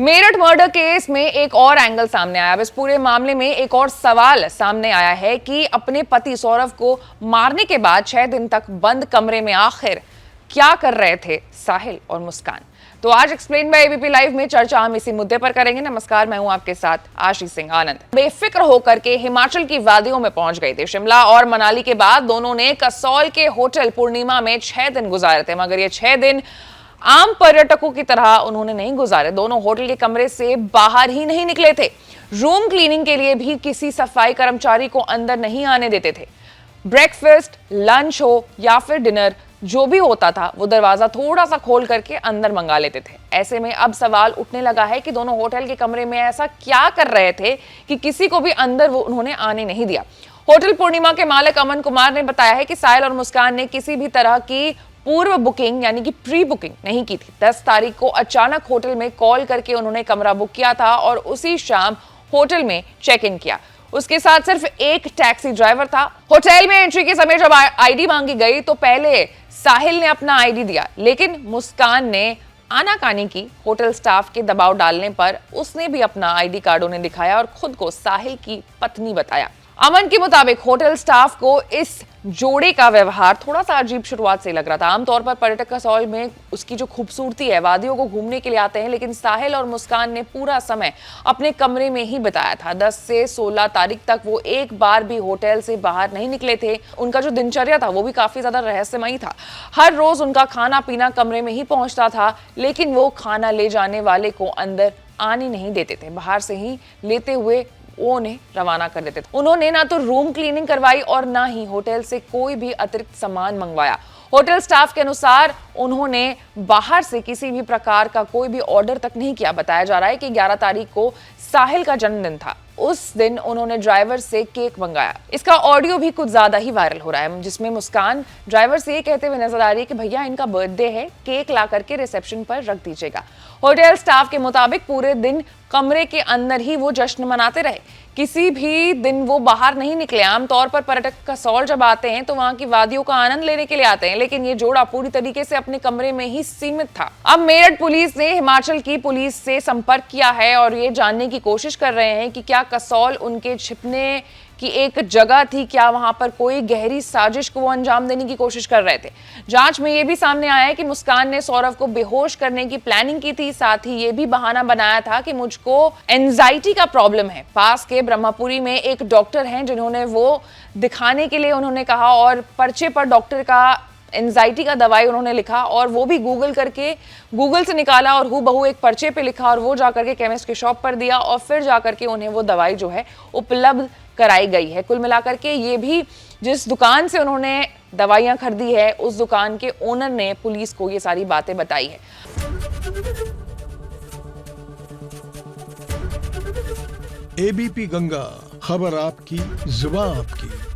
Meerut murder case में एक और एंगल सामने आया। अब इस पूरे मामले में एक और सवाल सामने आया है कि अपने पति सौरभ को मारने के बाद 6 दिन तक बंद कमरे में आखिर क्या कर रहे थे साहिल और मुस्कान। तो आज एक्सप्लेन बाय एबीपी लाइव में चर्चा हम इसी मुद्दे पर करेंगे। नमस्कार, मैं हूं आपके साथ आशीष सिंह आनंद। बेफिक्र होकर के हिमाचल की वादियों में पहुंच गए थे। शिमला और मनाली के बाद दोनों ने कसौल के होटल पूर्णिमा में 6 दिन गुजारे थे, मगर ये 6 दिन आम पर्यटकों की तरह उन्होंने नहीं गुजारे। दोनों होटल के कमरे से बाहर ही नहीं निकले थे। रूम क्लीनिंग के लिए भी किसी सफाई कर्मचारी को अंदर नहीं आने देते थे। ब्रेकफास्ट, लंच हो या फिर डिनर, जो भी होता था वो दरवाजा थोड़ा सा खोल करके अंदर मंगा लेते थे। ऐसे में अब सवाल उठने लगा है कि दोनों होटल के कमरे में ऐसा क्या कर रहे थे कि किसी को भी अंदर वो उन्होंने आने नहीं दिया। होटल पूर्णिमा के मालिक अमन कुमार ने बताया है कि साहिल और मुस्कान ने किसी भी तरह की पूर्व बुकिंग यानी कि प्री बुकिंग नहीं की थी। 10 तारीख को अचानक होटल में कॉल करके उन्होंने कमरा बुक किया था और उसी शाम होटल में चेक इन किया। उसके साथ सिर्फ एक टैक्सी ड्राइवर था। होटल में एंट्री के समय जब आईडी मांगी गई तो पहले साहिल ने अपना आईडी दिया, लेकिन मुस्कान ने आनाकानी की। होटल स्टाफ के दबाव डालने पर उसने भी अपना आईडी कार्ड उन्हें दिखाया और खुद को साहिल की पत्नी बताया। अमन के मुताबिक होटल स्टाफ को इस जोड़े का व्यवहार थोड़ा सा अजीब शुरुआत से लग रहा था। आमतौर पर पर्यटक कसौल में उसकी जो खूबसूरती है, वादियों को घूमने के लिए आते हैं, लेकिन साहिल और मुस्कान ने पूरा समय अपने कमरे में ही बिताया था। 10 से 16 तारीख तक वो एक बार भी होटल से बाहर नहीं निकले थे। उनका जो दिनचर्या था वो भी काफी ज्यादा रहस्यमयी था। हर रोज उनका खाना पीना कमरे में ही पहुंचता था, लेकिन वो खाना ले जाने वाले को अंदर आने नहीं देते थे। बाहर से ही लेते हुए वो उन्हें रवाना कर देते थे। उन्होंने ना तो रूम क्लीनिंग करवाई और ना ही होटल से कोई भी अतिरिक्त सामान मंगवाया। होटल स्टाफ के अनुसार उन्होंने बाहर से किसी भी प्रकार का कोई भी ऑर्डर तक नहीं किया। बताया जा रहा है कि 11 तारीख को साहिल का जन्मदिन था। उस दिन उन्होंने ड्राइवर से केक मंगाया। इसका ऑडियो भी कुछ ज्यादा ही वायरल हो रहा है, जिसमें मुस्कान ड्राइवर से ये कहते हुए नजर आ रही है कि भैया इनका बर्थडे है, केक ला करके रिसेप्शन पर रख दीजिएगा। होटल स्टाफ के मुताबिक पूरे दिन कमरे के अंदर ही वो जश्न मनाते रहे। किसी भी दिन वो बाहर नहीं निकले। आमतौर पर पर्यटक कसौल जब आते हैं तो वहां की वादियों का आनंद लेने के लिए आते हैं, लेकिन ये जोड़ा पूरी तरीके से अपने कमरे में ही सीमित था। अब मेरठ पुलिस ने हिमाचल की पुलिस से संपर्क किया है और ये जानने की कोशिश कर रहे हैं कि क्या कसौल उनके छिपने की एक जगह थी, क्या वहां पर कोई गहरी साजिश को वो अंजाम देने की कोशिश कर रहे थे। जांच में यह भी सामने आया है कि मुस्कान ने सौरभ को बेहोश करने की प्लानिंग की थी। साथ ही ये भी बहाना बनाया था कि मुझको एंजाइटी का प्रॉब्लम है। पास के ब्रह्मपुरी में एक डॉक्टर हैं जिन्होंने वो दिखाने के लिए उन्होंने कहा और पर्चे पर डॉक्टर का एंजाइटी का दवाई उन्होंने लिखा और वो भी गूगल से निकाला और हूबहू एक पर्चे पे लिखा और वो जाकर के केमिस्ट की शॉप पर दिया और फिर जाकर के उन्हें वो दवाई जो है उपलब्ध कराई गई है। कुल मिलाकर के ये भी जिस दुकान से उन्होंने दवाइयां खरीदी है उस दुकान के ओनर ने पुलिस को ये सारी बातें बताई है। एबीपी गंगा, खबर आपकी, जुबान आपकी।